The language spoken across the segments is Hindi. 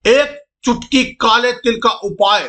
एक चुटकी काले तिल का उपाय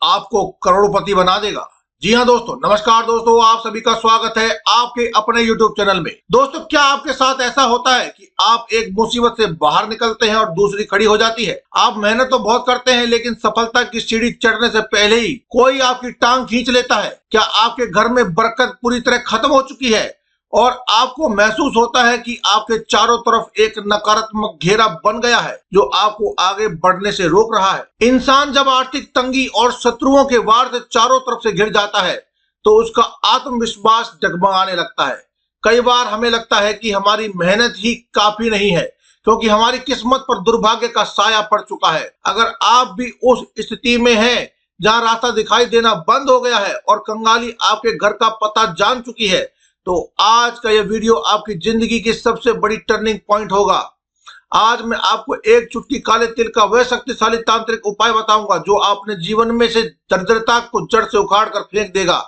आपको करोड़पति बना देगा। जी हाँ दोस्तों, नमस्कार दोस्तों, आप सभी का स्वागत है आपके अपने YouTube चैनल में। दोस्तों, क्या आपके साथ ऐसा होता है कि आप एक मुसीबत से बाहर निकलते हैं और दूसरी खड़ी हो जाती है? आप मेहनत तो बहुत करते हैं लेकिन सफलता की सीढ़ी चढ़ने से पहले ही कोई आपकी टांग खींच लेता है। क्या आपके घर में बरकत पूरी तरह खत्म हो चुकी है और आपको महसूस होता है कि आपके चारों तरफ एक नकारात्मक घेरा बन गया है जो आपको आगे बढ़ने से रोक रहा है? इंसान जब आर्थिक तंगी और शत्रुओं के वार से चारों तरफ से घिर जाता है तो उसका आत्मविश्वास डगमगाने लगता है। कई बार हमें लगता है कि हमारी मेहनत ही काफी नहीं है क्योंकि हमारी किस्मत पर दुर्भाग्य का साया पड़ चुका है। अगर आप भी उस स्थिति में हैं जहां रास्ता दिखाई देना बंद हो गया है और कंगाली आपके घर का पता जान चुकी है, तो आज का यह वीडियो आपकी जिंदगी की सबसे बड़ी टर्निंग पॉइंट होगा। आज मैं आपको एक चुटकी काले तिल का वह शक्तिशाली तांत्रिक उपाय बताऊंगा जो आपने जीवन में से दरिद्रता को जड़ से उखाड़ कर फेंक देगा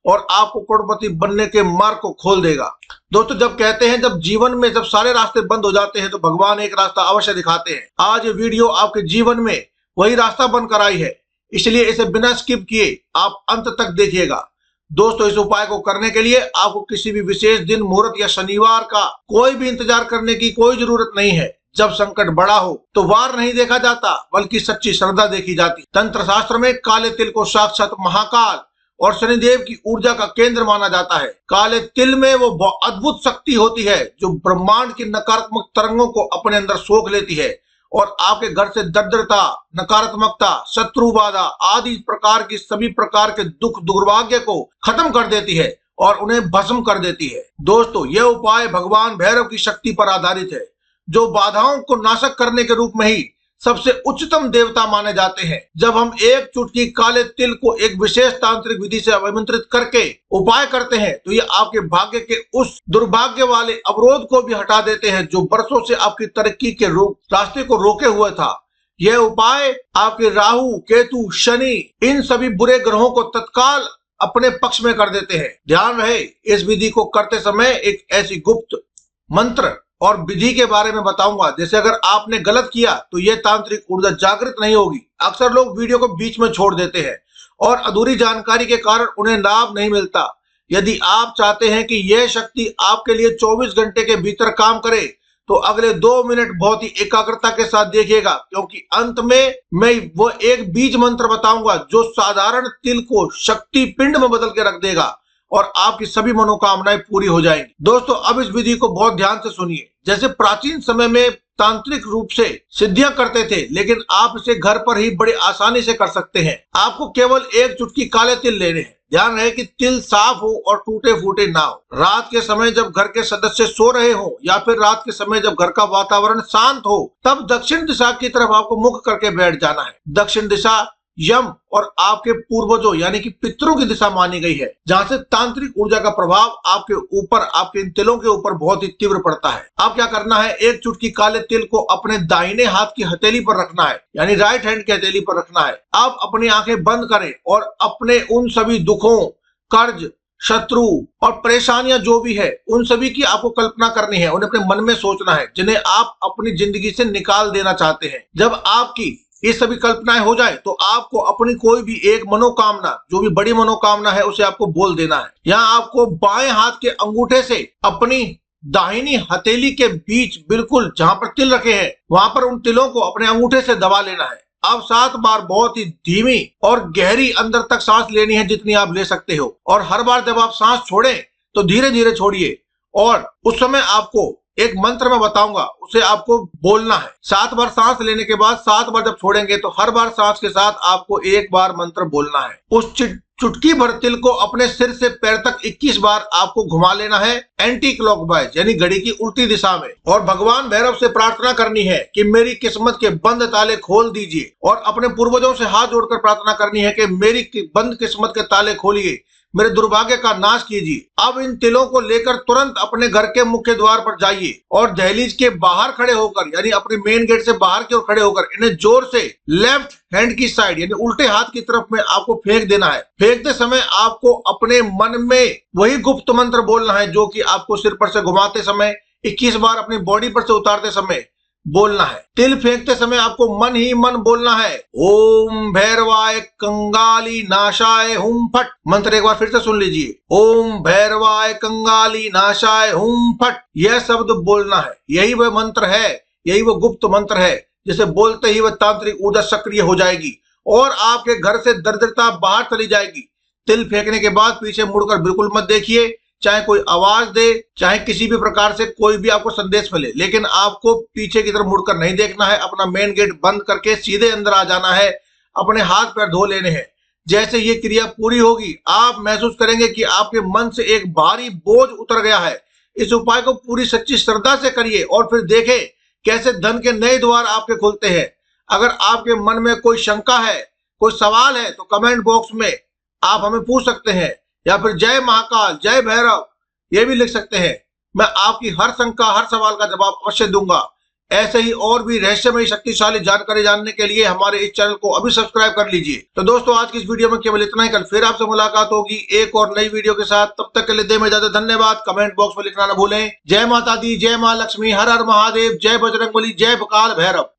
और आपको करोड़पति बनने के मार्ग को खोल देगा। दोस्तों, जब कहते हैं जब जीवन में जब सारे रास्ते बंद हो जाते हैं तो भगवान एक रास्ता अवश्य दिखाते हैं। आज ये वीडियो आपके जीवन में वही रास्ता बनकर आई है, इसलिए इसे बिना स्किप किए आप अंत तक देखिएगा। दोस्तों, इस उपाय को करने के लिए आपको किसी भी विशेष दिन, मुहूर्त या शनिवार का कोई भी इंतजार करने की कोई जरूरत नहीं है। जब संकट बड़ा हो तो वार नहीं देखा जाता बल्कि सच्ची श्रद्धा देखी जाती। तंत्र शास्त्र में काले तिल को साक्षात महाकाल और शनिदेव की ऊर्जा का केंद्र माना जाता है। काले तिल में वो अद्भुत शक्ति होती है जो ब्रह्मांड की नकारात्मक तरंगों को अपने अंदर सोख लेती है और आपके घर से दरिद्रता, नकारात्मकता, शत्रु बाधा आदि प्रकार की सभी प्रकार के दुख दुर्भाग्य को खत्म कर देती है और उन्हें भस्म कर देती है। दोस्तों, यह उपाय भगवान भैरव की शक्ति पर आधारित है जो बाधाओं को नाशक करने के रूप में ही सबसे उच्चतम देवता माने जाते हैं। जब हम एक चुटकी काले तिल को एक विशेष तांत्रिक विधि से अभिमंत्रित करके उपाय करते हैं तो ये आपके भाग्य के उस दुर्भाग्य वाले अवरोध को भी हटा देते हैं जो बरसों से आपकी तरक्की के रास्ते को रोके हुए था। यह उपाय आपके राहु, केतु, शनि इन सभी बुरे ग्रहों को तत्काल अपने पक्ष में कर देते हैं। ध्यान रहे, इस विधि को करते समय एक ऐसी गुप्त मंत्र और विधि के बारे में बताऊंगा जैसे अगर आपने गलत किया तो यह तांत्रिक ऊर्जा जागृत नहीं होगी। अक्सर लोग वीडियो को बीच में छोड़ देते हैं और अधूरी जानकारी के कारण उन्हें लाभ नहीं मिलता। यदि आप चाहते हैं कि यह शक्ति आपके लिए 24 घंटे के भीतर काम करे तो अगले 2 मिनट बहुत ही एकाग्रता के साथ देखिएगा क्योंकि अंत में मैं वो एक बीज मंत्र बताऊंगा जो साधारण तिल को शक्ति पिंड में बदल के रख देगा और आपकी सभी मनोकामनाएं पूरी हो जाएंगी। दोस्तों, अब इस विधि को बहुत ध्यान से सुनिए। जैसे प्राचीन समय में तांत्रिक रूप से सिद्धियां करते थे लेकिन आप इसे घर पर ही बड़े आसानी से कर सकते हैं। आपको केवल एक चुटकी काले तिल लेने हैं। ध्यान रहे कि तिल साफ हो और टूटे फूटे ना हो। रात के समय जब घर के सदस्य सो रहे हो या फिर रात के समय जब घर का वातावरण शांत हो तब दक्षिण दिशा की तरफ आपको मुख करके बैठ जाना है। दक्षिण दिशा यम और आपके पूर्वजों यानी कि पितरों की दिशा मानी गई है जहां से तांत्रिक ऊर्जा का प्रभाव आपके ऊपर, आपके इन तिलों के ऊपर बहुत ही तीव्र पड़ता है। आप क्या करना है, एक चुटकी काले तिल को अपने दाहिने हाथ की हथेली पर रखना है यानी राइट हैंड की हथेली पर रखना है। आप अपनी आंखें बंद करें और अपने उन सभी दुखों, कर्ज, शत्रु और परेशानियां जो भी है उन सभी की आपको कल्पना करनी है, उन्हें अपने मन में सोचना है जिन्हें आप अपनी जिंदगी से निकाल देना चाहते हैं। जब आपकी ये सभी कल्पनाएं हो जाए तो आपको अपनी कोई भी एक मनोकामना, जो भी बड़ी मनोकामना है, उसे आपको बोल देना है। यहाँ आपको बाएं हाथ के अंगूठे से अपनी दाहिनी हथेली के बीच बिल्कुल जहां पर तिल रखे हैं वहां पर उन तिलों को अपने अंगूठे से दबा लेना है। अब 7 बार बहुत ही धीमी और गहरी अंदर तक सांस लेनी है जितनी आप ले सकते हो और हर बार जब आप सांस छोड़ें तो धीरे धीरे छोड़िए और उस समय आपको एक मंत्र मैं बताऊंगा उसे आपको बोलना है। 7 बार सांस लेने के बाद 7 बार जब छोड़ेंगे तो हर बार सांस के साथ आपको एक बार मंत्र बोलना है। उस चुटकी भर तिल को अपने सिर से पैर तक 21 बार आपको घुमा लेना है एंटी क्लॉकवाइज यानी घड़ी की उल्टी दिशा में और भगवान भैरव से प्रार्थना करनी है कि मेरी किस्मत के बंद ताले खोल दीजिए और अपने पूर्वजों से हाथ जोड़कर प्रार्थना करनी है कि मेरी बंद किस्मत के ताले खोलिए, मेरे दुर्भाग्य का नाश कीजिए। अब इन तिलों को लेकर तुरंत अपने घर के मुख्य द्वार पर जाइए और दहलीज के बाहर खड़े होकर यानी अपने मेन गेट से बाहर की ओर खड़े होकर इन्हें जोर से लेफ्ट हैंड की साइड यानी उल्टे हाथ की तरफ में आपको फेंक देना है। फेंकते समय आपको अपने मन में वही गुप्त मंत्र बोलना है जो कि आपको सिर पर से घुमाते समय 21 बार, अपनी बॉडी पर से उतारते समय बोलना है। तिल फेंकते समय आपको मन ही मन बोलना है, ओम भैरवाय कंगाली नाशाय हुम फट। मंत्र एक बार फिर से सुन लीजिए, ओम भैरवाय कंगाली नाशाय हुम फट। यह शब्द बोलना है। यही वह मंत्र है, यही वो गुप्त मंत्र है जिसे बोलते ही वह तांत्रिक ऊर्जा सक्रिय हो जाएगी और आपके घर से दरिद्रता बाहर चली जाएगी। तिल फेंकने के बाद पीछे मुड़कर बिल्कुल मत देखिए, चाहे कोई आवाज दे, चाहे किसी भी प्रकार से कोई भी आपको संदेश मिले, लेकिन आपको पीछे की तरफ मुड़कर नहीं देखना है। अपना मेन गेट बंद करके सीधे अंदर आ जाना है, अपने हाथ पैर धो लेने हैं। जैसे ये क्रिया पूरी होगी, आप महसूस करेंगे कि आपके मन से एक भारी बोझ उतर गया है। इस उपाय को पूरी सच्ची श्रद्धा से करिए और फिर देखें कैसे धन के नए द्वार आपके खुलते हैं। अगर आपके मन में कोई शंका है, कोई सवाल है, तो कमेंट बॉक्स में आप हमें पूछ सकते हैं, या फिर जय महाकाल, जय भैरव ये भी लिख सकते हैं। मैं आपकी हर शंका, हर सवाल का जवाब अवश्य दूंगा। ऐसे ही और भी रहस्यमय शक्तिशाली जानकारी जानने के लिए हमारे इस चैनल को अभी सब्सक्राइब कर लीजिए। तो दोस्तों, आज की इस वीडियो में केवल इतना ही। कल फिर आपसे मुलाकात होगी एक और नई वीडियो के साथ। तब तक के लिए दे में ज्यादा धन्यवाद। कमेंट बॉक्स में लिखना न भूलें। जय माता दी, जय मां लक्ष्मी, हर हर महादेव, जय बजरंगबली, जय काल भैरव।